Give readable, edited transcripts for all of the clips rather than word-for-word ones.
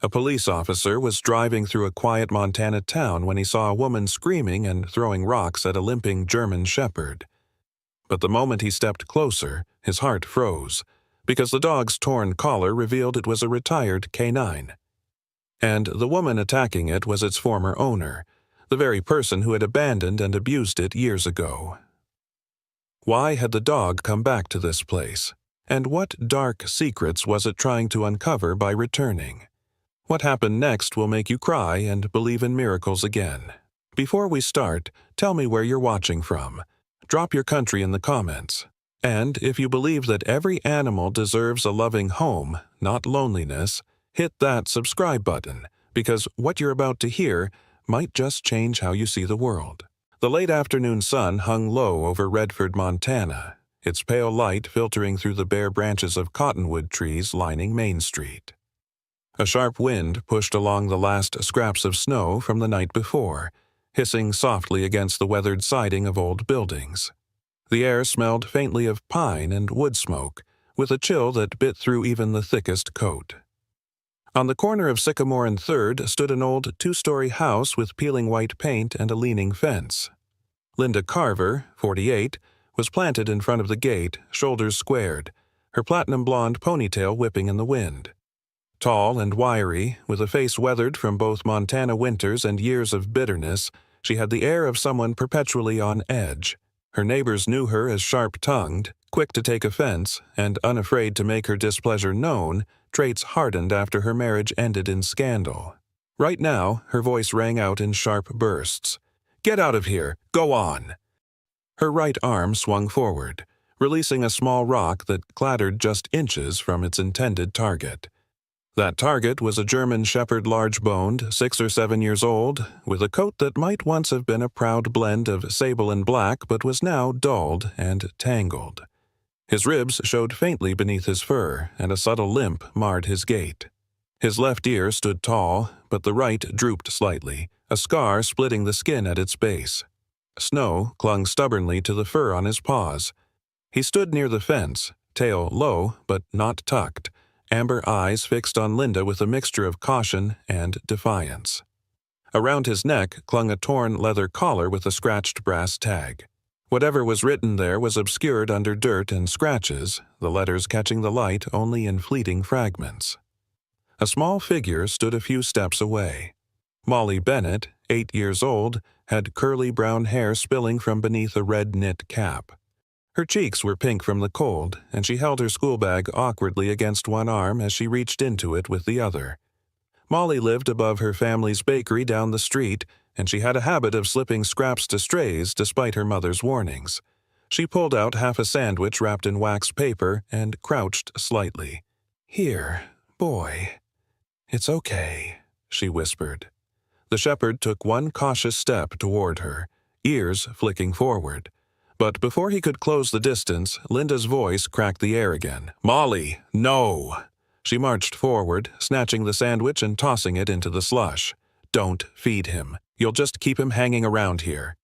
A police officer was driving through a quiet Montana town when he saw a woman screaming and throwing rocks at a limping German shepherd. But the moment he stepped closer, his heart froze, because the dog's torn collar revealed it was a retired canine. And the woman attacking it was its former owner, the very person who had abandoned and abused it years ago. Why had the dog come back to this place? And what dark secrets was it trying to uncover by returning? What happened next will make you cry and believe in miracles again. Before we start, tell me where you're watching from. Drop your country in the comments. And if you believe that every animal deserves a loving home, not loneliness, hit that subscribe button, because what you're about to hear might just change how you see the world. The late afternoon sun hung low over Redford, Montana, its pale light filtering through the bare branches of cottonwood trees lining Main Street. A sharp wind pushed along the last scraps of snow from the night before, hissing softly against the weathered siding of old buildings. The air smelled faintly of pine and wood smoke, with a chill that bit through even the thickest coat. On the corner of Sycamore and 3rd stood an old 2-story house with peeling white paint and a leaning fence. Linda Carver, 48, was planted in front of the gate, shoulders squared, her platinum blonde ponytail whipping in the wind. Tall and wiry, with a face weathered from both Montana winters and years of bitterness, she had the air of someone perpetually on edge. Her neighbors knew her as sharp-tongued, quick to take offense, and unafraid to make her displeasure known, traits hardened after her marriage ended in scandal. Right now, her voice rang out in sharp bursts. "Get out of here! Go on!" Her right arm swung forward, releasing a small rock that clattered just inches from its intended target. That target was a German shepherd large-boned, 6 or 7 years old, with a coat that might once have been a proud blend of sable and black but was now dulled and tangled. His ribs showed faintly beneath his fur, and a subtle limp marred his gait. His left ear stood tall, but the right drooped slightly, a scar splitting the skin at its base. Snow clung stubbornly to the fur on his paws. He stood near the fence, tail low but not tucked, amber eyes fixed on Linda with a mixture of caution and defiance. Around his neck clung a torn leather collar with a scratched brass tag. Whatever was written there was obscured under dirt and scratches, the letters catching the light only in fleeting fragments. A small figure stood a few steps away. Molly Bennett, 8 years old, had curly brown hair spilling from beneath a red knit cap. Her cheeks were pink from the cold, and she held her school bag awkwardly against one arm as she reached into it with the other. Molly lived above her family's bakery down the street, and she had a habit of slipping scraps to strays despite her mother's warnings. She pulled out half a sandwich wrapped in wax paper and crouched slightly. "Here, boy. It's okay," she whispered. The shepherd took one cautious step toward her, ears flicking forward. But before he could close the distance, Linda's voice cracked the air again. "Molly, no!" She marched forward, snatching the sandwich and tossing it into the slush. "Don't feed him. You'll just keep him hanging around here."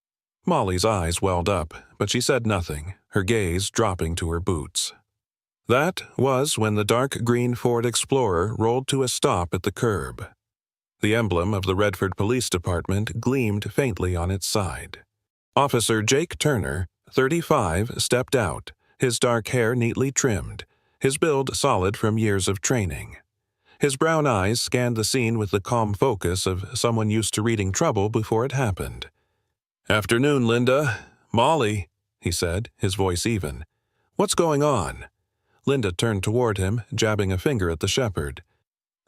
Molly's eyes welled up, but she said nothing, her gaze dropping to her boots. That was when the dark green Ford Explorer rolled to a stop at the curb. The emblem of the Redford Police Department gleamed faintly on its side. Officer Jake Turner, 35, stepped out, his dark hair neatly trimmed, his build solid from years of training. His brown eyes scanned the scene with the calm focus of someone used to reading trouble before it happened. "Afternoon, Linda. Molly," he said, his voice even. "What's going on?" Linda turned toward him, jabbing a finger at the shepherd.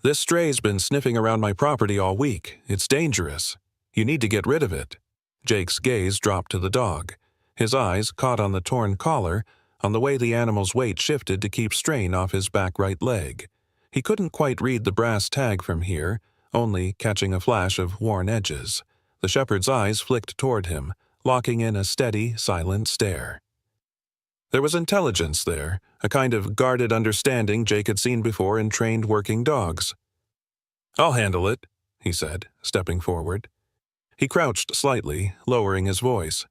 "This stray's been sniffing around my property all week. It's dangerous. You need to get rid of it." Jake's gaze dropped to the dog. His eyes caught on the torn collar, on the way the animal's weight shifted to keep strain off his back right leg. He couldn't quite read the brass tag from here, only catching a flash of worn edges. The shepherd's eyes flicked toward him, locking in a steady, silent stare. There was intelligence there, a kind of guarded understanding Jake had seen before in trained working dogs. "I'll handle it," he said, stepping forward. He crouched slightly, lowering his voice.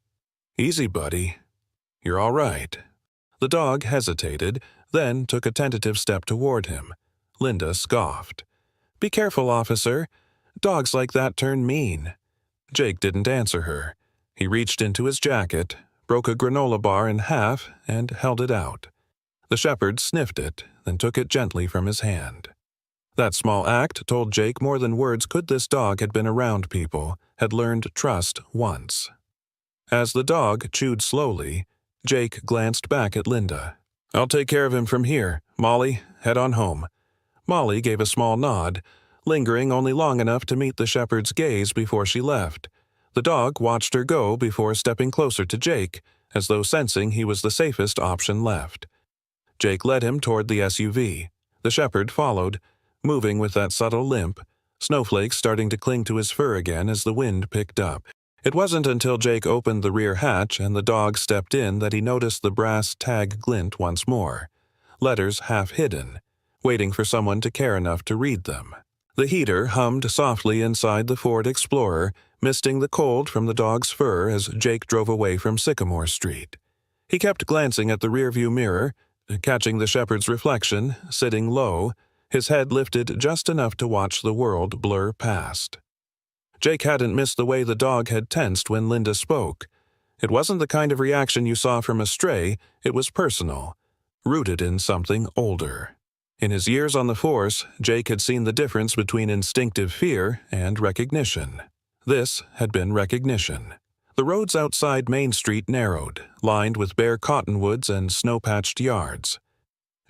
"Easy, buddy. You're all right." The dog hesitated, then took a tentative step toward him. Linda scoffed. "Be careful, officer. Dogs like that turn mean." Jake didn't answer her. He reached into his jacket, broke a granola bar in half, and held it out. The shepherd sniffed it, then took it gently from his hand. That small act told Jake more than words could. This dog had been around people, had learned trust once. As the dog chewed slowly, Jake glanced back at Linda. "I'll take care of him from here. Molly, head on home." Molly gave a small nod, lingering only long enough to meet the shepherd's gaze before she left. The dog watched her go before stepping closer to Jake, as though sensing he was the safest option left. Jake led him toward the SUV. The shepherd followed, moving with that subtle limp, snowflakes starting to cling to his fur again as the wind picked up. It wasn't until Jake opened the rear hatch and the dog stepped in that he noticed the brass tag glint once more, letters half hidden, waiting for someone to care enough to read them. The heater hummed softly inside the Ford Explorer, misting the cold from the dog's fur as Jake drove away from Sycamore Street. He kept glancing at the rearview mirror, catching the shepherd's reflection, sitting low, his head lifted just enough to watch the world blur past. Jake hadn't missed the way the dog had tensed when Linda spoke. It wasn't the kind of reaction you saw from a stray, it was personal, rooted in something older. In his years on the force, Jake had seen the difference between instinctive fear and recognition. This had been recognition. The roads outside Main Street narrowed, lined with bare cottonwoods and snow-patched yards.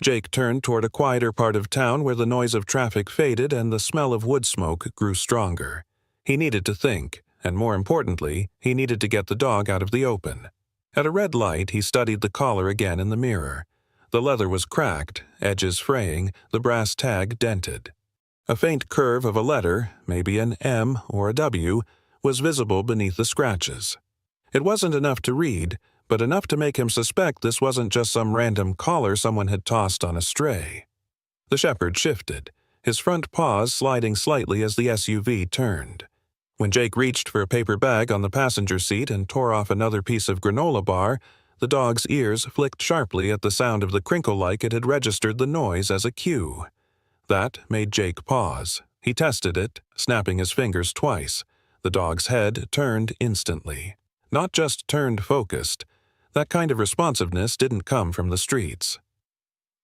Jake turned toward a quieter part of town where the noise of traffic faded and the smell of wood smoke grew stronger. He needed to think, and more importantly, he needed to get the dog out of the open. At a red light, he studied the collar again in the mirror. The leather was cracked, edges fraying, the brass tag dented. A faint curve of a letter, maybe an M or a W, was visible beneath the scratches. It wasn't enough to read, but enough to make him suspect this wasn't just some random collar someone had tossed on a stray. The shepherd shifted, his front paws sliding slightly as the SUV turned. When Jake reached for a paper bag on the passenger seat and tore off another piece of granola bar, the dog's ears flicked sharply at the sound of the crinkle like it had registered the noise as a cue. That made Jake pause. He tested it, snapping his fingers twice. The dog's head turned instantly. Not just turned focused. That kind of responsiveness didn't come from the streets.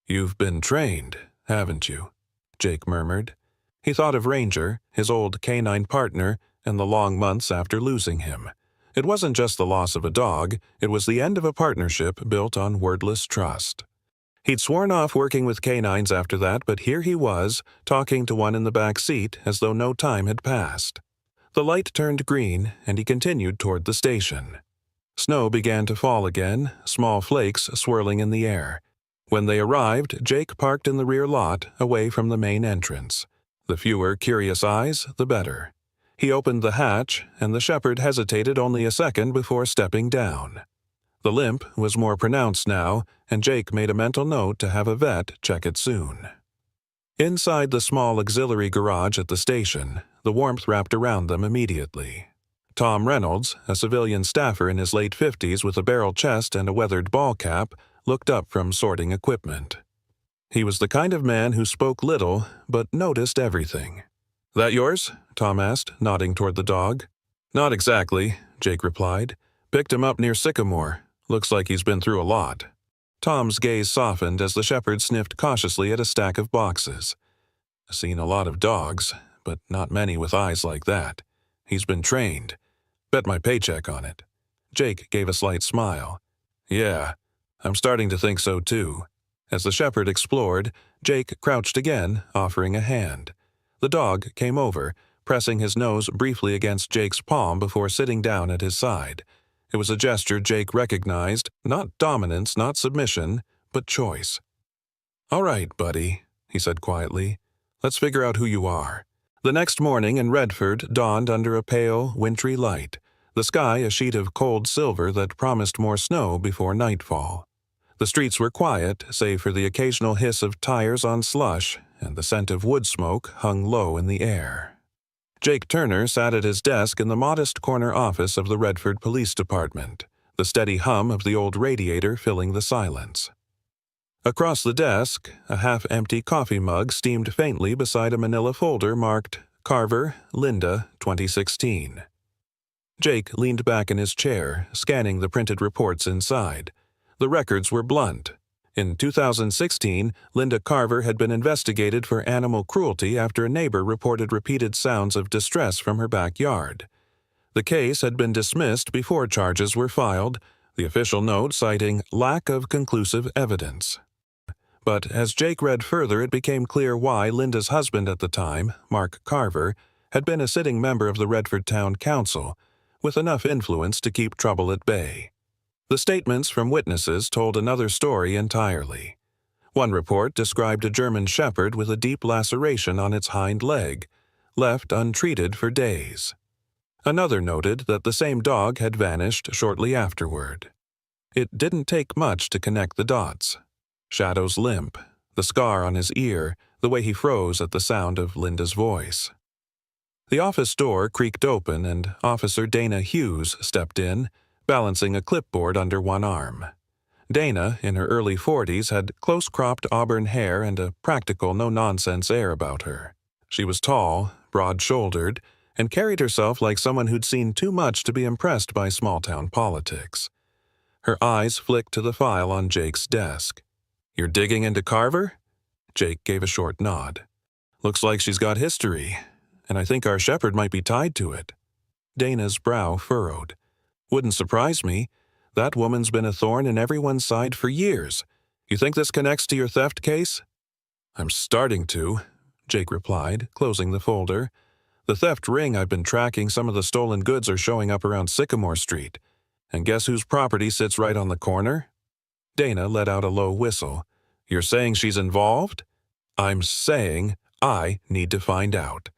"You've been trained, haven't you?" Jake murmured. He thought of Ranger, his old canine partner, and the long months after losing him. It wasn't just the loss of a dog, it was the end of a partnership built on wordless trust. He'd sworn off working with canines after that, but here he was, talking to one in the back seat as though no time had passed. The light turned green, and he continued toward the station. Snow began to fall again, small flakes swirling in the air. When they arrived, Jake parked in the rear lot, away from the main entrance. The fewer curious eyes, the better. He opened the hatch, and the shepherd hesitated only a second before stepping down. The limp was more pronounced now, and Jake made a mental note to have a vet check it soon. Inside the small auxiliary garage at the station, the warmth wrapped around them immediately. Tom Reynolds, a civilian staffer in his late 50s with a barrel chest and a weathered ball cap, looked up from sorting equipment. He was the kind of man who spoke little, but noticed everything. "That yours?" Tom asked, nodding toward the dog. "Not exactly," Jake replied. "Picked him up near Sycamore. Looks like he's been through a lot." Tom's gaze softened as the shepherd sniffed cautiously at a stack of boxes. "Seen a lot of dogs, but not many with eyes like that. He's been trained. Bet my paycheck on it." Jake gave a slight smile. "Yeah, I'm starting to think so too." As the shepherd explored, Jake crouched again, offering a hand. The dog came over, pressing his nose briefly against Jake's palm before sitting down at his side. It was a gesture Jake recognized, not dominance, not submission, but choice. "All right, buddy," he said quietly. "Let's figure out who you are." The next morning in Redford dawned under a pale, wintry light, the sky a sheet of cold silver that promised more snow before nightfall. The streets were quiet, save for the occasional hiss of tires on slush, and the scent of wood smoke hung low in the air. Jake Turner sat at his desk in the modest corner office of the Redford Police Department, the steady hum of the old radiator filling the silence. Across the desk, a half-empty coffee mug steamed faintly beside a manila folder marked Carver, Linda, 2016. Jake leaned back in his chair, scanning the printed reports inside. The records were blunt. In 2016, Linda Carver had been investigated for animal cruelty after a neighbor reported repeated sounds of distress from her backyard. The case had been dismissed before charges were filed, the official note citing lack of conclusive evidence. But as Jake read further, it became clear why Linda's husband at the time, Mark Carver, had been a sitting member of the Redford Town Council, with enough influence to keep trouble at bay. The statements from witnesses told another story entirely. One report described a German shepherd with a deep laceration on its hind leg, left untreated for days. Another noted that the same dog had vanished shortly afterward. It didn't take much to connect the dots. Shadow's limp, the scar on his ear, the way he froze at the sound of Linda's voice. The office door creaked open and Officer Dana Hughes stepped in, balancing a clipboard under one arm. Dana, in her early 40s, had close-cropped auburn hair and a practical, no-nonsense air about her. She was tall, broad-shouldered, and carried herself like someone who'd seen too much to be impressed by small-town politics. Her eyes flicked to the file on Jake's desk. "You're digging into Carver?" Jake gave a short nod. "Looks like she's got history, and I think our shepherd might be tied to it." Dana's brow furrowed. "Wouldn't surprise me. That woman's been a thorn in everyone's side for years. You think this connects to your theft case?" "I'm starting to," Jake replied, closing the folder. "The theft ring I've been tracking, some of the stolen goods are showing up around Sycamore Street. And guess whose property sits right on the corner?" Dana let out a low whistle. "You're saying she's involved?" "I'm saying I need to find out."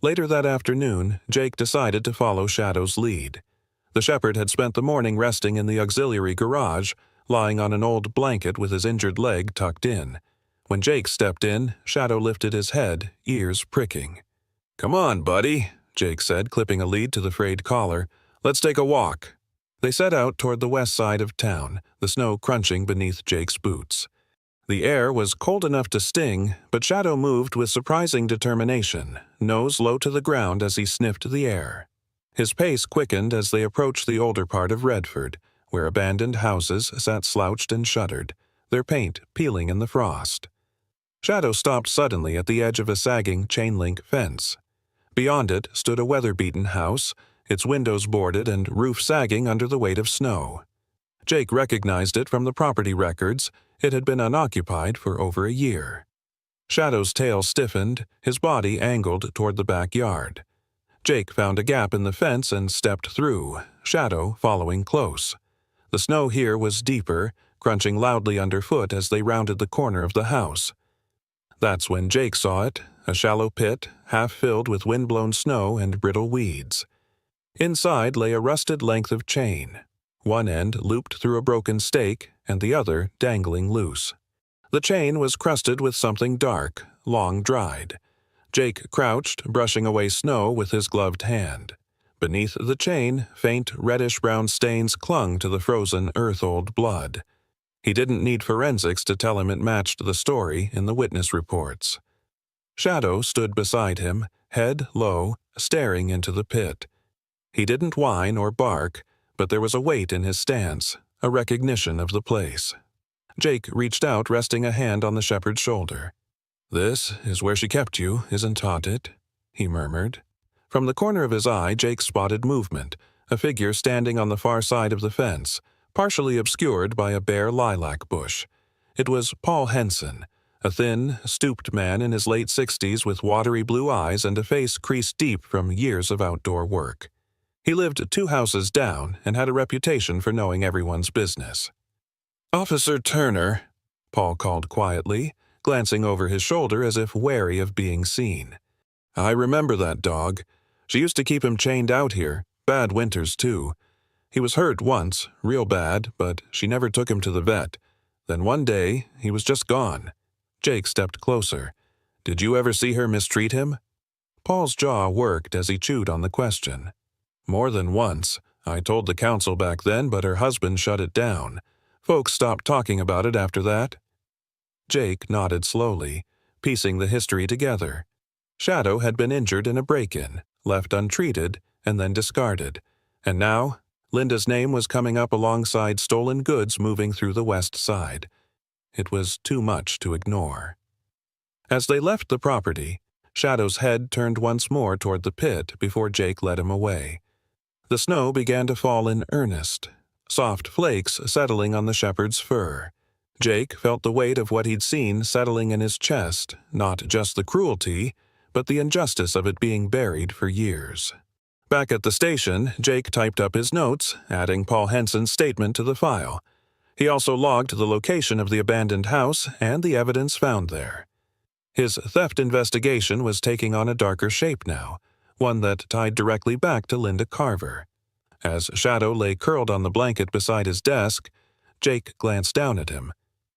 Later that afternoon, Jake decided to follow Shadow's lead. The shepherd had spent the morning resting in the auxiliary garage, lying on an old blanket with his injured leg tucked in. When Jake stepped in, Shadow lifted his head, ears pricking. "Come on, buddy," Jake said, clipping a lead to the frayed collar. "Let's take a walk." They set out toward the west side of town, the snow crunching beneath Jake's boots. The air was cold enough to sting, but Shadow moved with surprising determination, nose low to the ground as he sniffed the air. His pace quickened as they approached the older part of Redford, where abandoned houses sat slouched and shuttered, their paint peeling in the frost. Shadow stopped suddenly at the edge of a sagging chain-link fence. Beyond it stood a weather-beaten house, its windows boarded and roof sagging under the weight of snow. Jake recognized it from the property records. It had been unoccupied for over a year. Shadow's tail stiffened, his body angled toward the backyard. Jake found a gap in the fence and stepped through, Shadow following close. The snow here was deeper, crunching loudly underfoot as they rounded the corner of the house. That's when Jake saw it, a shallow pit, half filled with wind-blown snow and brittle weeds. Inside lay a rusted length of chain, one end looped through a broken stake and the other dangling loose. The chain was crusted with something dark, long-dried. Jake crouched, brushing away snow with his gloved hand. Beneath the chain, faint reddish-brown stains clung to the frozen earth-old blood. He didn't need forensics to tell him it matched the story in the witness reports. Shadow stood beside him, head low, staring into the pit. He didn't whine or bark, but there was a weight in his stance, a recognition of the place. Jake reached out, resting a hand on the shepherd's shoulder. "This is where she kept you, isn't it?" he murmured. From the corner of his eye, Jake spotted movement, a figure standing on the far side of the fence, partially obscured by a bare lilac bush. It was Paul Henson, a thin, stooped man in his late 60s with watery blue eyes and a face creased deep from years of outdoor work. He lived 2 houses down and had a reputation for knowing everyone's business. "Officer Turner," Paul called quietly, glancing over his shoulder as if wary of being seen. "I remember that dog. She used to keep him chained out here, bad winters too. He was hurt once, real bad, but she never took him to the vet. Then one day, he was just gone." Jake stepped closer. "Did you ever see her mistreat him?" Paul's jaw worked as he chewed on the question. "More than once. I told the council back then, but her husband shut it down. Folks stopped talking about it after that." Jake nodded slowly, piecing the history together. Shadow had been injured in a break-in, left untreated, and then discarded. And now, Linda's name was coming up alongside stolen goods moving through the West Side. It was too much to ignore. As they left the property, Shadow's head turned once more toward the pit before Jake led him away. The snow began to fall in earnest, soft flakes settling on the shepherd's fur. Jake felt the weight of what he'd seen settling in his chest, not just the cruelty, but the injustice of it being buried for years. Back at the station, Jake typed up his notes, adding Paul Henson's statement to the file. He also logged the location of the abandoned house and the evidence found there. His theft investigation was taking on a darker shape now, one that tied directly back to Linda Carver. As Shadow lay curled on the blanket beside his desk, Jake glanced down at him.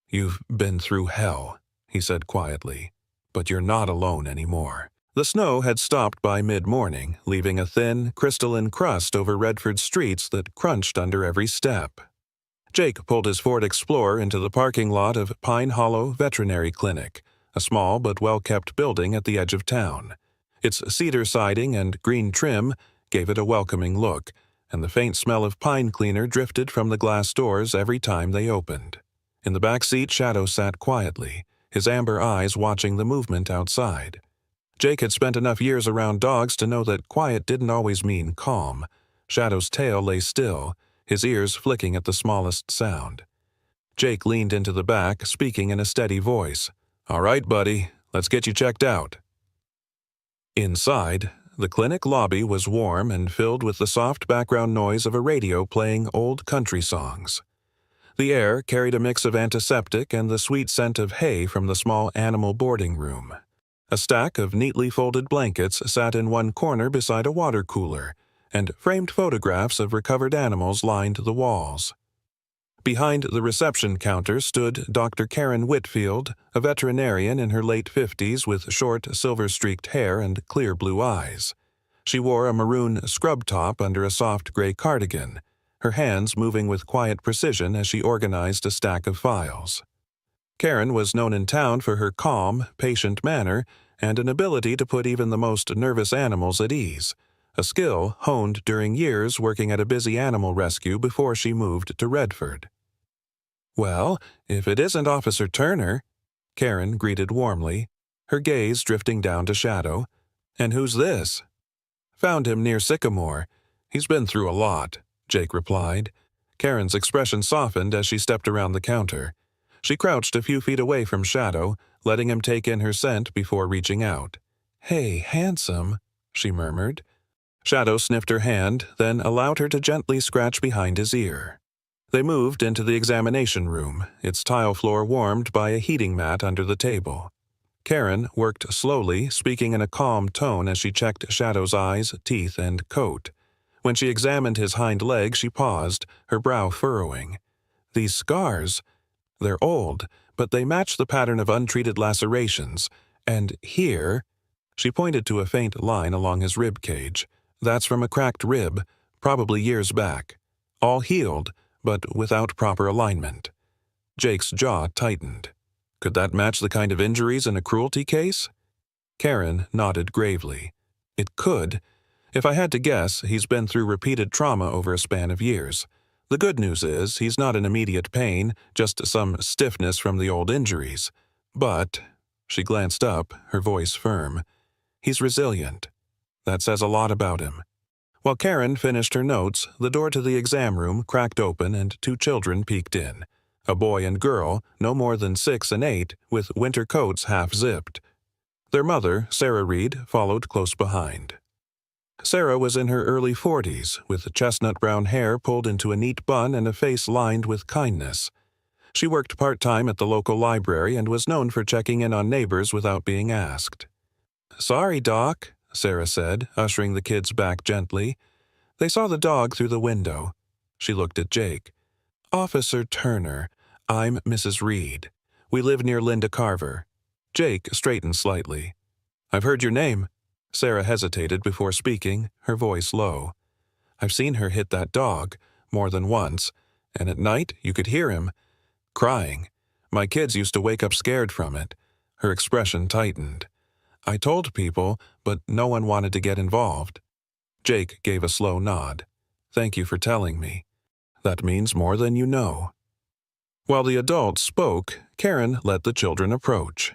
"You've been through hell," he said quietly, "but you're not alone anymore." The snow had stopped by mid-morning, leaving a thin, crystalline crust over Redford's streets that crunched under every step. Jake pulled his Ford Explorer into the parking lot of Pine Hollow Veterinary Clinic, a small but well-kept building at the edge of town. Its cedar siding and green trim gave it a welcoming look, and the faint smell of pine cleaner drifted from the glass doors every time they opened. In the back seat, Shadow sat quietly, his amber eyes watching the movement outside. Jake had spent enough years around dogs to know that quiet didn't always mean calm. Shadow's tail lay still, his ears flicking at the smallest sound. Jake leaned into the back, speaking in a steady voice. "All right, buddy, let's get you checked out." Inside, the clinic lobby was warm and filled with the soft background noise of a radio playing old country songs. The air carried a mix of antiseptic and the sweet scent of hay from the small animal boarding room. A stack of neatly folded blankets sat in one corner beside a water cooler, and framed photographs of recovered animals lined the walls. Behind the reception counter stood Dr. Karen Whitfield, a veterinarian in her late 50s with short, silver-streaked hair and clear blue eyes. She wore a maroon scrub top under a soft gray cardigan, her hands moving with quiet precision as she organized a stack of files. Karen was known in town for her calm, patient manner and an ability to put even the most nervous animals at ease, a skill honed during years working at a busy animal rescue before she moved to Redford. "Well, if it isn't Officer Turner," Karen greeted warmly, her gaze drifting down to Shadow. "And who's this?" "Found him near Sycamore. He's been through a lot," Jake replied. Karen's expression softened as she stepped around the counter. She crouched a few feet away from Shadow, letting him take in her scent before reaching out. "Hey, handsome," she murmured. Shadow sniffed her hand, then allowed her to gently scratch behind his ear. They moved into the examination room, its tile floor warmed by a heating mat under the table. Karen worked slowly, speaking in a calm tone as she checked Shadow's eyes, teeth, and coat. When she examined his hind leg, she paused, her brow furrowing. "These scars, they're old, but they match the pattern of untreated lacerations. And here," she pointed to a faint line along his rib cage, "that's from a cracked rib, probably years back. All healed, but without proper alignment." Jake's jaw tightened. Could that match the kind of injuries in a cruelty case? Karen nodded gravely. "It could. If I had to guess, he's been through repeated trauma over a span of years. The good news is he's not in immediate pain, just some stiffness from the old injuries. But," she glanced up, her voice firm, "he's resilient. That says a lot about him." While Karen finished her notes, the door to the exam room cracked open and two children peeked in. A boy and girl, no more than 6 and 8, with winter coats half-zipped. Their mother, Sarah Reed, followed close behind. Sarah was in her early 40s, with chestnut-brown hair pulled into a neat bun and a face lined with kindness. She worked part-time at the local library and was known for checking in on neighbors without being asked. "Sorry, Doc," Sarah said, ushering the kids back gently. They saw the dog through the window. She looked at Jake. "Officer Turner. I'm Mrs. Reed. We live near Linda Carver." Jake straightened slightly. "I've heard your name." Sarah hesitated before speaking, her voice low. "I've seen her hit that dog, more than once, and at night you could hear him crying. My kids used to wake up scared from it." Her expression tightened. "I told people, but no one wanted to get involved." Jake gave a slow nod. "Thank you for telling me. That means more than you know." While the adults spoke, Karen let the children approach.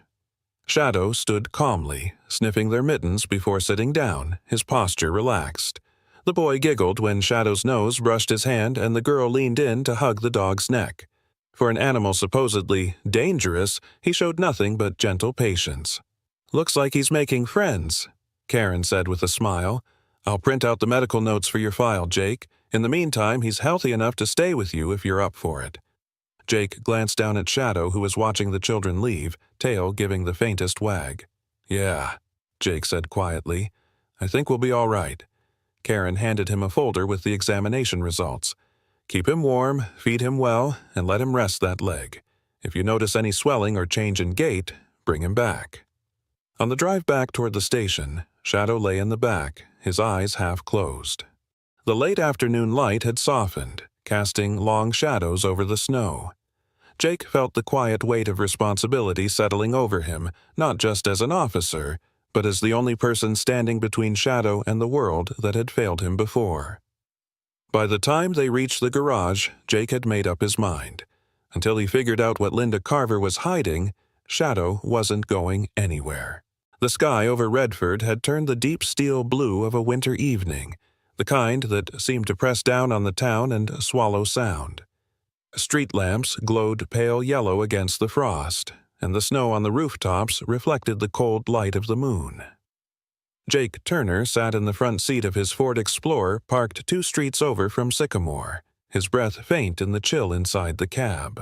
Shadow stood calmly, sniffing their mittens before sitting down, his posture relaxed. The boy giggled when Shadow's nose brushed his hand and the girl leaned in to hug the dog's neck. For an animal supposedly dangerous, he showed nothing but gentle patience. "Looks like he's making friends," Karen said with a smile. "I'll print out the medical notes for your file, Jake. In the meantime, he's healthy enough to stay with you if you're up for it." Jake glanced down at Shadow, who was watching the children leave, tail giving the faintest wag. "Yeah," Jake said quietly. "I think we'll be all right." Karen handed him a folder with the examination results. "Keep him warm, feed him well, and let him rest that leg. If you notice any swelling or change in gait, bring him back." On the drive back toward the station, Shadow lay in the back, his eyes half closed. The late afternoon light had softened, casting long shadows over the snow. Jake felt the quiet weight of responsibility settling over him, not just as an officer, but as the only person standing between Shadow and the world that had failed him before. By the time they reached the garage, Jake had made up his mind. Until he figured out what Linda Carver was hiding, Shadow wasn't going anywhere. The sky over Redford had turned the deep steel blue of a winter evening, the kind that seemed to press down on the town and swallow sound. Street lamps glowed pale yellow against the frost, and the snow on the rooftops reflected the cold light of the moon. Jake Turner sat in the front seat of his Ford Explorer parked 2 streets over from Sycamore, his breath faint in the chill inside the cab.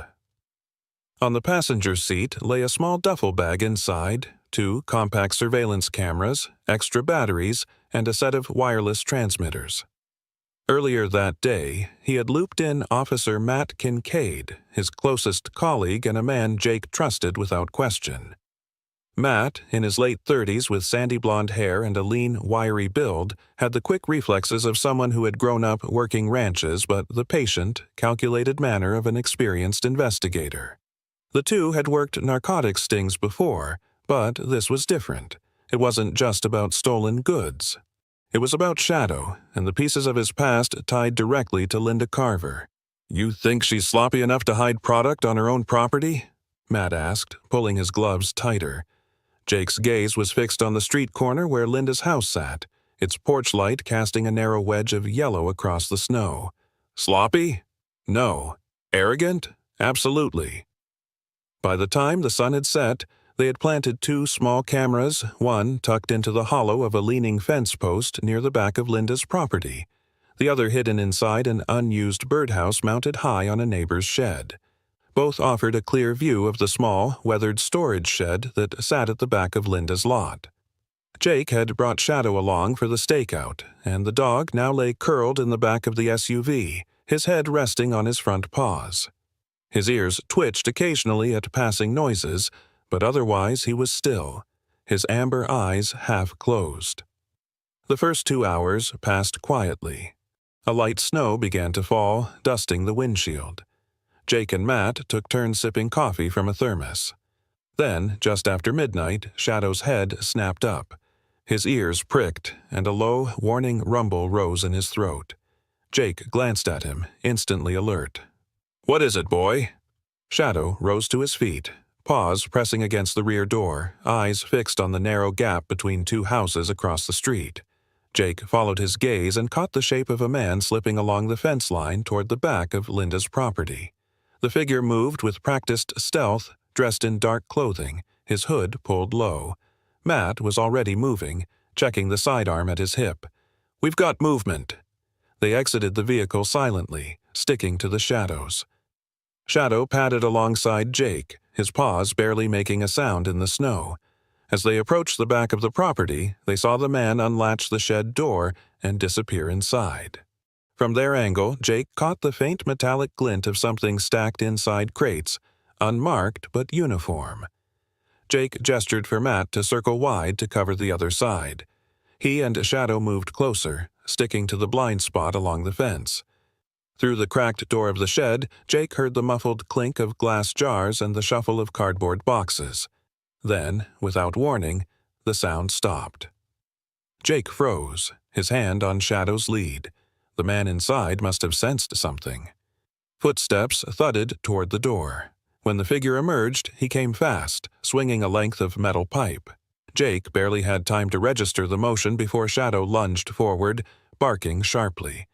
On the passenger seat lay a small duffel bag inside, 2 compact surveillance cameras, extra batteries, and a set of wireless transmitters. Earlier that day, he had looped in Officer Matt Kincaid, his closest colleague and a man Jake trusted without question. Matt, in his late 30s with sandy blonde hair and a lean, wiry build, had the quick reflexes of someone who had grown up working ranches but the patient, calculated manner of an experienced investigator. The two had worked narcotics stings before, but this was different. It wasn't just about stolen goods. It was about Shadow, and the pieces of his past tied directly to Linda Carver. "You think she's sloppy enough to hide product on her own property?" Matt asked, pulling his gloves tighter. Jake's gaze was fixed on the street corner where Linda's house sat, its porch light casting a narrow wedge of yellow across the snow. "Sloppy? No. Arrogant? Absolutely." By the time the sun had set, they had planted 2 small cameras, one tucked into the hollow of a leaning fence post near the back of Linda's property, the other hidden inside an unused birdhouse mounted high on a neighbor's shed. Both offered a clear view of the small, weathered storage shed that sat at the back of Linda's lot. Jake had brought Shadow along for the stakeout, and the dog now lay curled in the back of the SUV, his head resting on his front paws. His ears twitched occasionally at passing noises, but otherwise he was still, his amber eyes half closed. The first 2 hours passed quietly. A light snow began to fall, dusting the windshield. Jake and Matt took turns sipping coffee from a thermos. Then, just after midnight, Shadow's head snapped up. His ears pricked, and a low, warning rumble rose in his throat. Jake glanced at him, instantly alert. "What is it, boy?" Shadow rose to his feet, paws pressing against the rear door, eyes fixed on the narrow gap between 2 houses across the street. Jake followed his gaze and caught the shape of a man slipping along the fence line toward the back of Linda's property. The figure moved with practiced stealth, dressed in dark clothing, his hood pulled low. Matt was already moving, checking the sidearm at his hip. "We've got movement." They exited the vehicle silently, sticking to the shadows. Shadow padded alongside Jake, his paws barely making a sound in the snow. As they approached the back of the property, they saw the man unlatch the shed door and disappear inside. From their angle, Jake caught the faint metallic glint of something stacked inside crates, unmarked but uniform. Jake gestured for Matt to circle wide to cover the other side. He and Shadow moved closer, sticking to the blind spot along the fence. Through the cracked door of the shed, Jake heard the muffled clink of glass jars and the shuffle of cardboard boxes. Then, without warning, the sound stopped. Jake froze, his hand on Shadow's lead. The man inside must have sensed something. Footsteps thudded toward the door. When the figure emerged, he came fast, swinging a length of metal pipe. Jake barely had time to register the motion before Shadow lunged forward, barking sharply.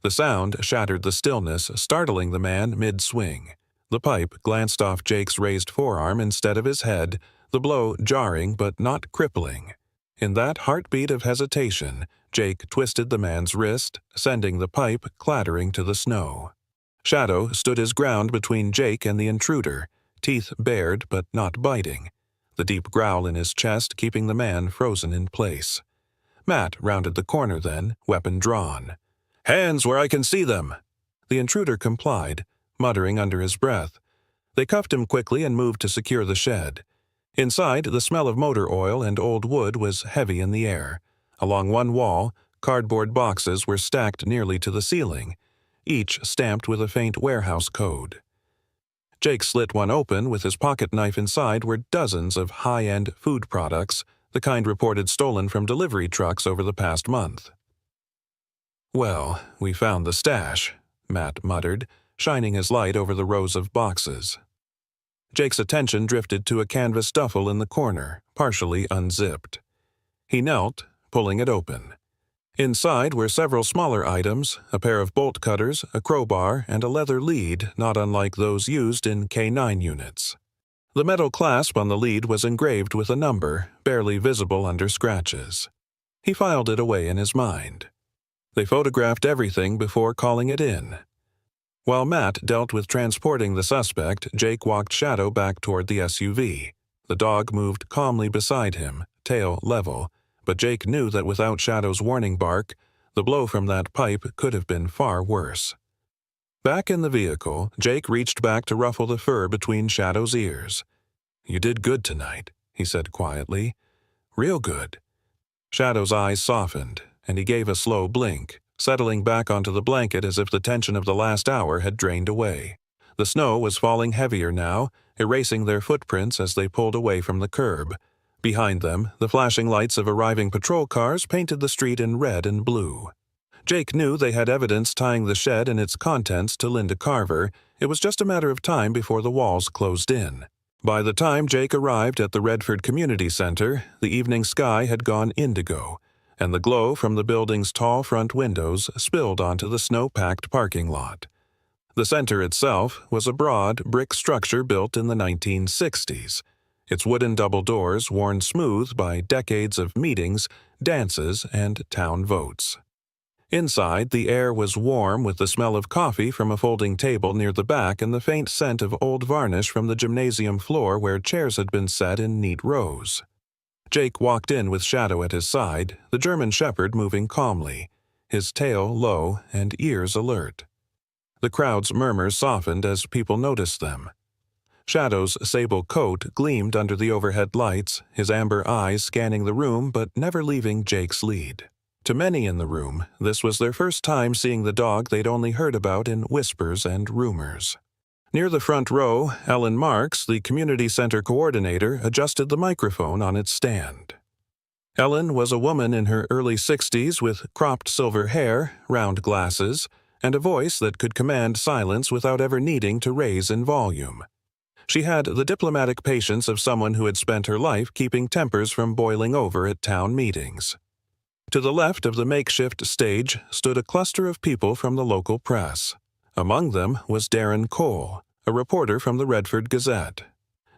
The sound shattered the stillness, startling the man mid-swing. The pipe glanced off Jake's raised forearm instead of his head, the blow jarring but not crippling. In that heartbeat of hesitation, Jake twisted the man's wrist, sending the pipe clattering to the snow. Shadow stood his ground between Jake and the intruder, teeth bared but not biting, the deep growl in his chest keeping the man frozen in place. Matt rounded the corner then, weapon drawn. "Hands where I can see them!" The intruder complied, muttering under his breath. They cuffed him quickly and moved to secure the shed. Inside, the smell of motor oil and old wood was heavy in the air. Along one wall, cardboard boxes were stacked nearly to the ceiling, each stamped with a faint warehouse code. Jake slit one open. With his pocket knife inside were dozens of high-end food products, the kind reported stolen from delivery trucks over the past month. "Well, we found the stash," Matt muttered, shining his light over the rows of boxes. Jake's attention drifted to a canvas duffel in the corner, partially unzipped. He knelt, pulling it open. Inside were several smaller items, a pair of bolt cutters, a crowbar, and a leather lead not unlike those used in K-9 units. The metal clasp on the lead was engraved with a number, barely visible under scratches. He filed it away in his mind. They photographed everything before calling it in. While Matt dealt with transporting the suspect, Jake walked Shadow back toward the SUV. The dog moved calmly beside him, tail level, but Jake knew that without Shadow's warning bark, the blow from that pipe could have been far worse. Back in the vehicle, Jake reached back to ruffle the fur between Shadow's ears. "You did good tonight," he said quietly. "Real good." Shadow's eyes softened, and he gave a slow blink, settling back onto the blanket as if the tension of the last hour had drained away. The snow was falling heavier now, erasing their footprints as they pulled away from the curb. Behind them, the flashing lights of arriving patrol cars painted the street in red and blue. Jake knew they had evidence tying the shed and its contents to Linda Carver. It was just a matter of time before the walls closed in. By the time Jake arrived at the Redford Community Center, the evening sky had gone indigo, and the glow from the building's tall front windows spilled onto the snow-packed parking lot. The center itself was a broad, brick structure built in the 1960s, its wooden double doors worn smooth by decades of meetings, dances, and town votes. Inside, the air was warm with the smell of coffee from a folding table near the back and the faint scent of old varnish from the gymnasium floor where chairs had been set in neat rows. Jake walked in with Shadow at his side, the German shepherd moving calmly, his tail low and ears alert. The crowd's murmurs softened as people noticed them. Shadow's sable coat gleamed under the overhead lights, his amber eyes scanning the room but never leaving Jake's lead. To many in the room, this was their first time seeing the dog they'd only heard about in whispers and rumors. Near the front row, Ellen Marks, the community center coordinator, adjusted the microphone on its stand. Ellen was a woman in her early 60s with cropped silver hair, round glasses, and a voice that could command silence without ever needing to raise in volume. She had the diplomatic patience of someone who had spent her life keeping tempers from boiling over at town meetings. To the left of the makeshift stage stood a cluster of people from the local press. Among them was Darren Cole, a reporter from the Redford Gazette.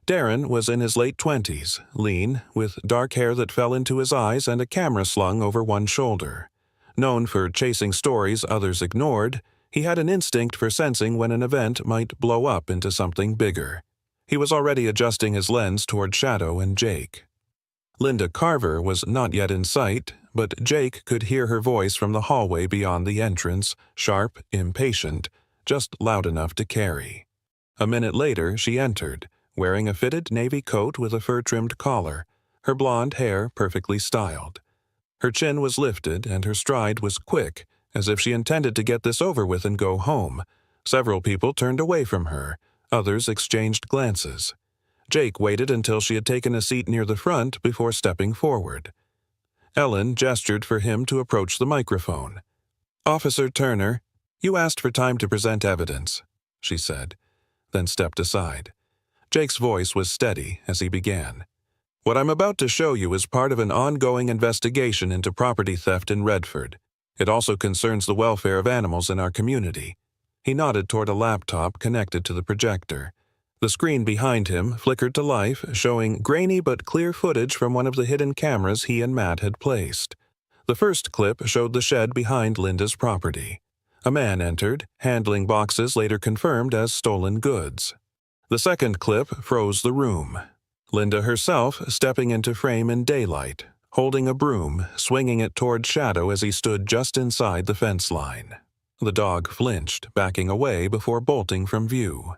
Darren was in his late 20s, lean, with dark hair that fell into his eyes and a camera slung over one shoulder. Known for chasing stories others ignored, he had an instinct for sensing when an event might blow up into something bigger. He was already adjusting his lens toward Shadow and Jake. Linda Carver was not yet in sight, but Jake could hear her voice from the hallway beyond the entrance, sharp, impatient, just loud enough to carry. A minute later, she entered, wearing a fitted navy coat with a fur-trimmed collar, her blonde hair perfectly styled. Her chin was lifted and her stride was quick, as if she intended to get this over with and go home. Several people turned away from her. Others exchanged glances. Jake waited until she had taken a seat near the front before stepping forward. Ellen gestured for him to approach the microphone. "Officer Turner, you asked for time to present evidence," she said, then stepped aside. Jake's voice was steady as he began. "What I'm about to show you is part of an ongoing investigation into property theft in Redford. It also concerns the welfare of animals in our community." He nodded toward a laptop connected to the projector. The screen behind him flickered to life, showing grainy but clear footage from one of the hidden cameras he and Matt had placed. The first clip showed the shed behind Linda's property. A man entered, handling boxes later confirmed as stolen goods. The second clip froze the room. Linda herself stepping into frame in daylight, holding a broom, swinging it toward Shadow as he stood just inside the fence line. The dog flinched, backing away before bolting from view.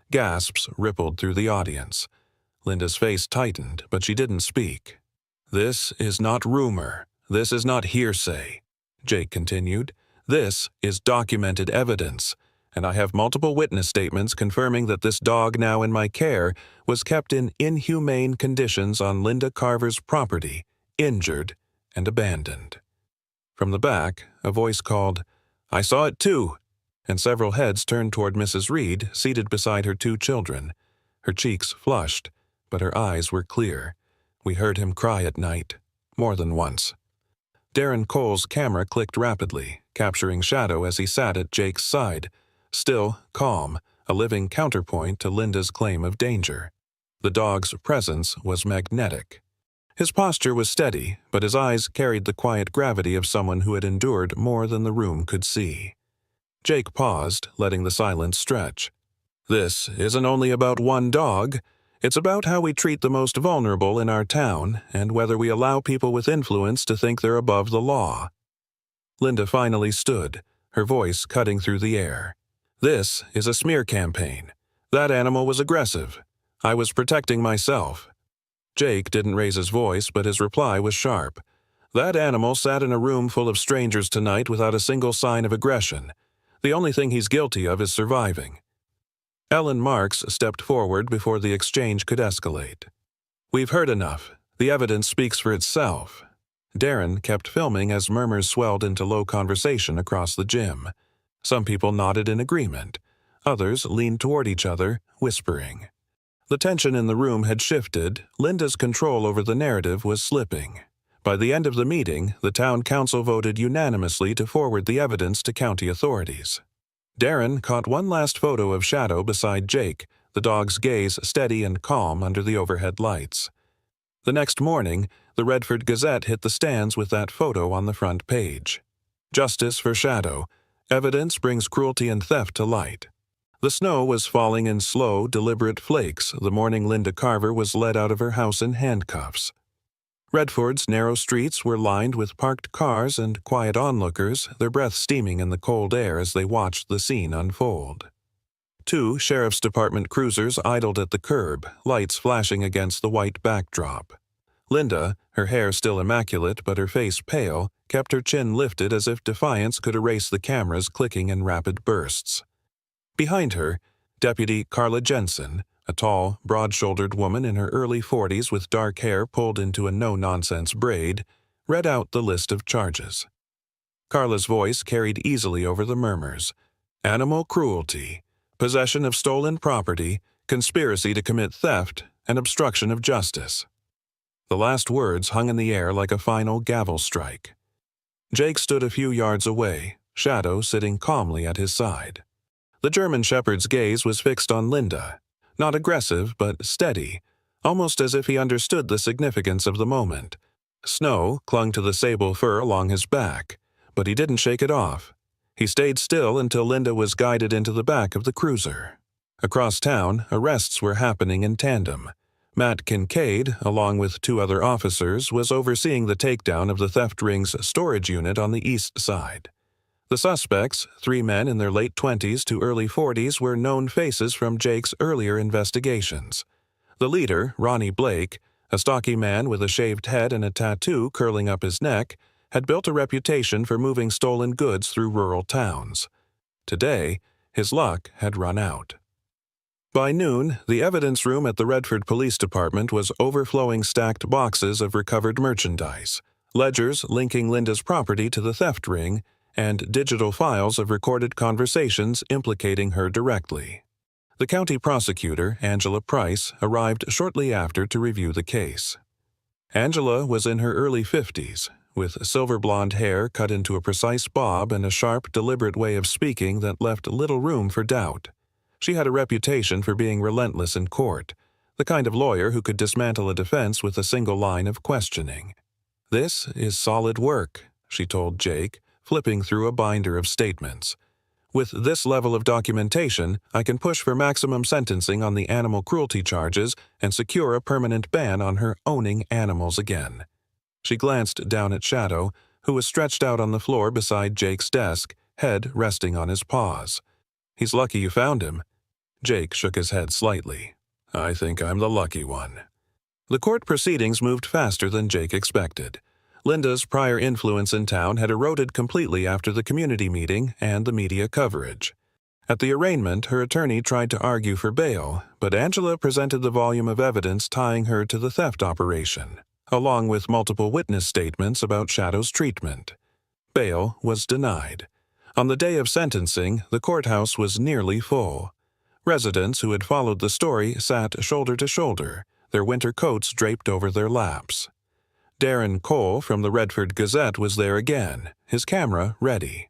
Gasps rippled through the audience. Linda's face tightened, but she didn't speak. "This is not rumor. This is not hearsay," Jake continued. "This is documented evidence, and I have multiple witness statements confirming that this dog now in my care was kept in inhumane conditions on Linda Carver's property, injured and abandoned." From the back, a voice called, "I saw it too," and several heads turned toward Mrs. Reed, seated beside her 2 children. Her cheeks flushed, but her eyes were clear. "We heard him cry at night, more than once." Darren Cole's camera clicked rapidly, capturing Shadow as he sat at Jake's side, still calm, a living counterpoint to Linda's claim of danger. The dog's presence was magnetic. His posture was steady, but his eyes carried the quiet gravity of someone who had endured more than the room could see. Jake paused, letting the silence stretch. "This isn't only about one dog. It's about how we treat the most vulnerable in our town and whether we allow people with influence to think they're above the law." Linda finally stood, her voice cutting through the air. "This is a smear campaign. That animal was aggressive. I was protecting myself." Jake didn't raise his voice, but his reply was sharp. "That animal sat in a room full of strangers tonight without a single sign of aggression. The only thing he's guilty of is surviving." Ellen Marks stepped forward before the exchange could escalate. "We've heard enough. The evidence speaks for itself." Darren kept filming as murmurs swelled into low conversation across the gym. Some people nodded in agreement. Others leaned toward each other, whispering. The tension in the room had shifted. Linda's control over the narrative was slipping. By the end of the meeting, the town council voted unanimously to forward the evidence to county authorities. Darren caught one last photo of Shadow beside Jake, the dog's gaze steady and calm under the overhead lights. The next morning, the Redford Gazette hit the stands with that photo on the front page. "Justice for Shadow. Evidence brings cruelty and theft to light." The snow was falling in slow, deliberate flakes the morning Linda Carver was led out of her house in handcuffs. Redford's narrow streets were lined with parked cars and quiet onlookers, their breath steaming in the cold air as they watched the scene unfold. 2 Sheriff's Department cruisers idled at the curb, lights flashing against the white backdrop. Linda, her hair still immaculate but her face pale, kept her chin lifted as if defiance could erase the cameras clicking in rapid bursts. Behind her, Deputy Carla Jensen, a tall, broad-shouldered woman in her early 40s with dark hair pulled into a no-nonsense braid, read out the list of charges. Carla's voice carried easily over the murmurs. Animal cruelty, possession of stolen property, conspiracy to commit theft, and obstruction of justice. The last words hung in the air like a final gavel strike. Jake stood a few yards away, Shadow sitting calmly at his side. The German Shepherd's gaze was fixed on Linda, not aggressive but steady, almost as if he understood the significance of the moment. Snow clung to the sable fur along his back, but he didn't shake it off. He stayed still until Linda was guided into the back of the cruiser. Across town, arrests were happening in tandem. Matt Kincaid, along with 2 other officers, was overseeing the takedown of the theft ring's storage unit on the east side. The suspects, 3 men in their late 20s to early 40s, were known faces from Jake's earlier investigations. The leader, Ronnie Blake, a stocky man with a shaved head and a tattoo curling up his neck, had built a reputation for moving stolen goods through rural towns. Today, his luck had run out. By noon, the evidence room at the Redford Police Department was overflowing stacked boxes of recovered merchandise, ledgers linking Linda's property to the theft ring, and digital files of recorded conversations implicating her directly. The county prosecutor, Angela Price, arrived shortly after to review the case. Angela was in her early 50s, with silver blonde hair cut into a precise bob and a sharp, deliberate way of speaking that left little room for doubt. She had a reputation for being relentless in court, the kind of lawyer who could dismantle a defense with a single line of questioning. "This is solid work," she told Jake, flipping through a binder of statements. "With this level of documentation, I can push for maximum sentencing on the animal cruelty charges and secure a permanent ban on her owning animals again." She glanced down at Shadow, who was stretched out on the floor beside Jake's desk, head resting on his paws. "He's lucky you found him." Jake shook his head slightly. "I think I'm the lucky one." The court proceedings moved faster than Jake expected. Linda's prior influence in town had eroded completely after the community meeting and the media coverage. At the arraignment, her attorney tried to argue for bail, but Angela presented the volume of evidence tying her to the theft operation, along with multiple witness statements about Shadow's treatment. Bail was denied. On the day of sentencing, the courthouse was nearly full. Residents who had followed the story sat shoulder to shoulder, their winter coats draped over their laps. Darren Cole from the Redford Gazette was there again, his camera ready.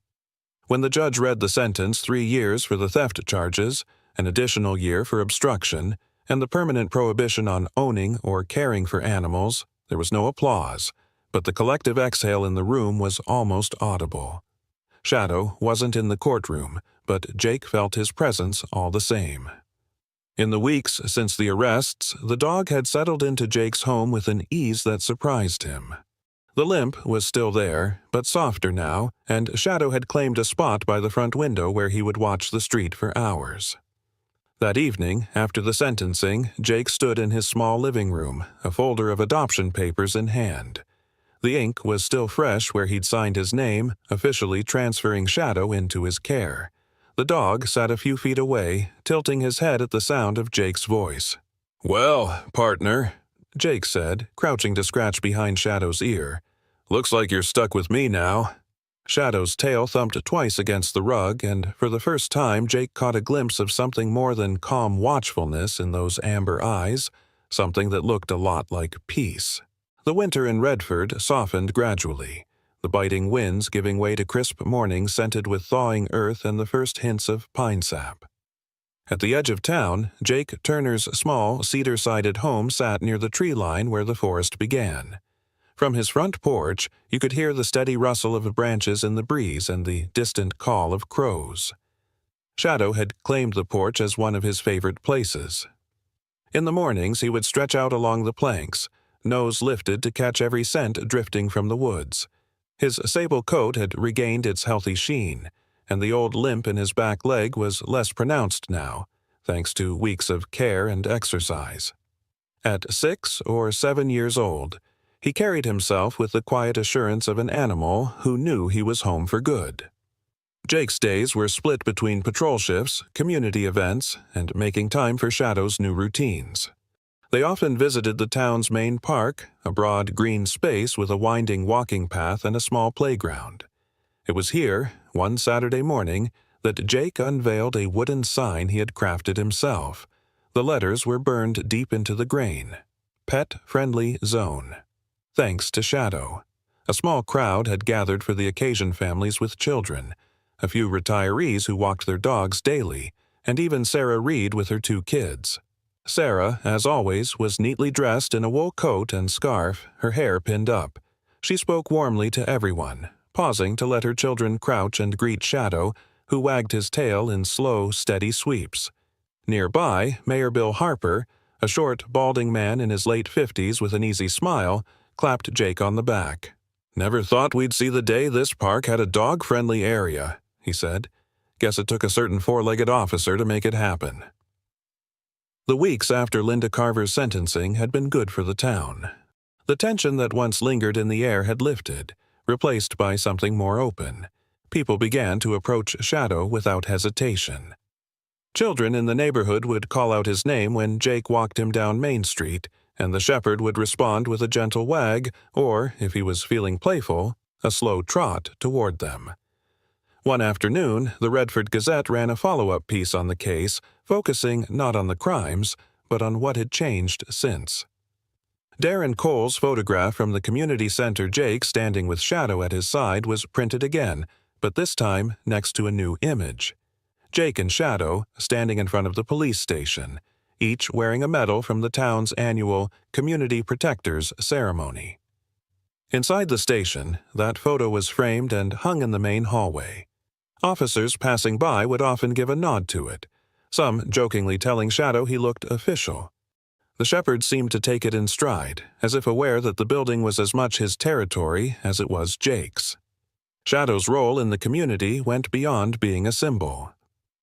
When the judge read the sentence, 3 years for the theft charges, an additional year for obstruction, and the permanent prohibition on owning or caring for animals, there was no applause, but the collective exhale in the room was almost audible. Shadow wasn't in the courtroom, but Jake felt his presence all the same. In the weeks since the arrests, the dog had settled into Jake's home with an ease that surprised him. The limp was still there, but softer now, and Shadow had claimed a spot by the front window where he would watch the street for hours. That evening, after the sentencing, Jake stood in his small living room, a folder of adoption papers in hand. The ink was still fresh where he'd signed his name, officially transferring Shadow into his care. The dog sat a few feet away, tilting his head at the sound of Jake's voice. "Well, partner," Jake said, crouching to scratch behind Shadow's ear. "Looks like you're stuck with me now." Shadow's tail thumped twice against the rug, and for the first time Jake caught a glimpse of something more than calm watchfulness in those amber eyes, something that looked a lot like peace. The winter in Redford softened gradually, the biting winds giving way to crisp mornings scented with thawing earth and the first hints of pine sap. At the edge of town, Jake Turner's small, cedar-sided home sat near the tree line where the forest began. From his front porch, you could hear the steady rustle of branches in the breeze and the distant call of crows. Shadow had claimed the porch as one of his favorite places. In the mornings, he would stretch out along the planks, nose lifted to catch every scent drifting from the woods. His sable coat had regained its healthy sheen, and the old limp in his back leg was less pronounced now, thanks to weeks of care and exercise. At 6 or 7 years old, he carried himself with the quiet assurance of an animal who knew he was home for good. Jake's days were split between patrol shifts, community events, and making time for Shadow's new routines. They often visited the town's main park, a broad green space with a winding walking path and a small playground. It was here, one Saturday morning, that Jake unveiled a wooden sign he had crafted himself. The letters were burned deep into the grain. Pet-friendly zone. Thanks to Shadow. A small crowd had gathered for the occasion, families with children, a few retirees who walked their dogs daily, and even Sarah Reed with her 2 kids. Sarah, as always, was neatly dressed in a wool coat and scarf, her hair pinned up. She spoke warmly to everyone, pausing to let her children crouch and greet Shadow, who wagged his tail in slow, steady sweeps. Nearby, Mayor Bill Harper, a short, balding man in his late 50s with an easy smile, clapped Jake on the back. "Never thought we'd see the day this park had a dog-friendly area," he said. "Guess it took a certain 4-legged officer to make it happen." The weeks after Linda Carver's sentencing had been good for the town. The tension that once lingered in the air had lifted. replaced by something more open. People began to approach Shadow without hesitation. Children in the neighborhood would call out his name when Jake walked him down Main Street, and the shepherd would respond with a gentle wag or, if he was feeling playful, a slow trot toward them. One afternoon, the Redford Gazette ran a follow-up piece on the case, focusing not on the crimes, but on what had changed since. Darren Cole's photograph from the community center Jake standing with Shadow at his side was printed again, but this time next to a new image. Jake and Shadow standing in front of the police station, each wearing a medal from the town's annual Community Protectors ceremony. Inside the station, that photo was framed and hung in the main hallway. Officers passing by would often give a nod to it, some jokingly telling Shadow he looked official. The shepherd seemed to take it in stride, as if aware that the building was as much his territory as it was Jake's. Shadow's role in the community went beyond being a symbol.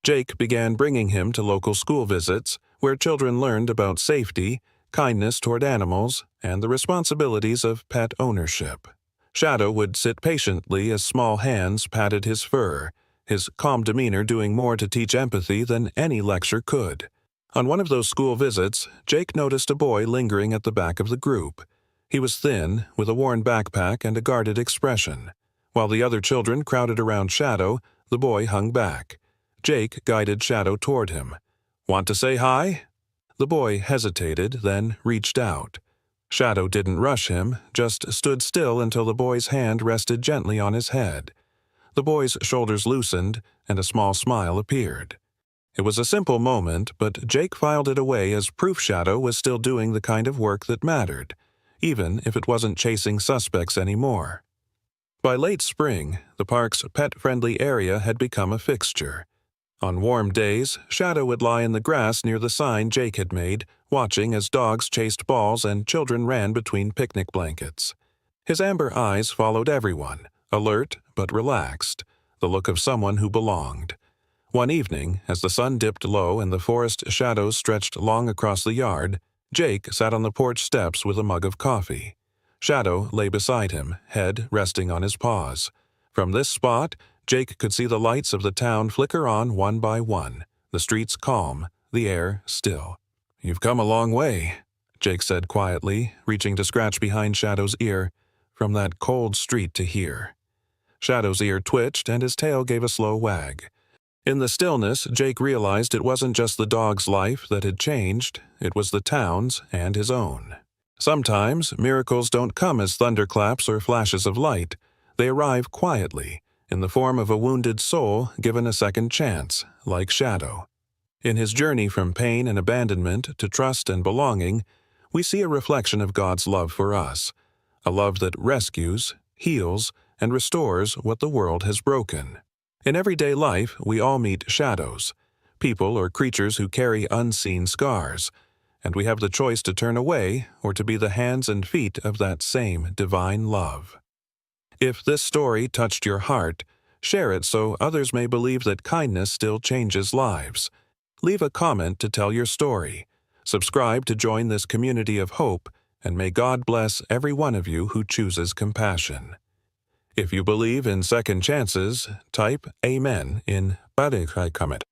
Jake began bringing him to local school visits, where children learned about safety, kindness toward animals, and the responsibilities of pet ownership. Shadow would sit patiently as small hands patted his fur, his calm demeanor doing more to teach empathy than any lecture could. On one of those school visits, Jake noticed a boy lingering at the back of the group. He was thin, with a worn backpack and a guarded expression. While the other children crowded around Shadow, the boy hung back. Jake guided Shadow toward him. "Want to say hi?" The boy hesitated, then reached out. Shadow didn't rush him, just stood still until the boy's hand rested gently on his head. The boy's shoulders loosened, and a small smile appeared. It was a simple moment, but Jake filed it away as proof Shadow was still doing the kind of work that mattered, even if it wasn't chasing suspects anymore. By late spring, the park's pet-friendly area had become a fixture. On warm days, Shadow would lie in the grass near the sign Jake had made, watching as dogs chased balls and children ran between picnic blankets. His amber eyes followed everyone, alert but relaxed, the look of someone who belonged. One evening, as the sun dipped low and the forest shadows stretched long across the yard, Jake sat on the porch steps with a mug of coffee. Shadow lay beside him, head resting on his paws. From this spot, Jake could see the lights of the town flicker on one by one, the streets calm, the air still. "You've come a long way," Jake said quietly, reaching to scratch behind Shadow's ear, "from that cold street to here." Shadow's ear twitched and his tail gave a slow wag. In the stillness, Jake realized it wasn't just the dog's life that had changed, it was the town's and his own. Sometimes, miracles don't come as thunderclaps or flashes of light. They arrive quietly, in the form of a wounded soul given a second chance, like Shadow. In his journey from pain and abandonment to trust and belonging, we see a reflection of God's love for us, a love that rescues, heals, and restores what the world has broken. In everyday life, we all meet shadows, people or creatures who carry unseen scars, and we have the choice to turn away or to be the hands and feet of that same divine love. If this story touched your heart, share it so others may believe that kindness still changes lives. Leave a comment to tell your story. Subscribe to join this community of hope, and may God bless every one of you who chooses compassion. If you believe in second chances, type Amen in comment.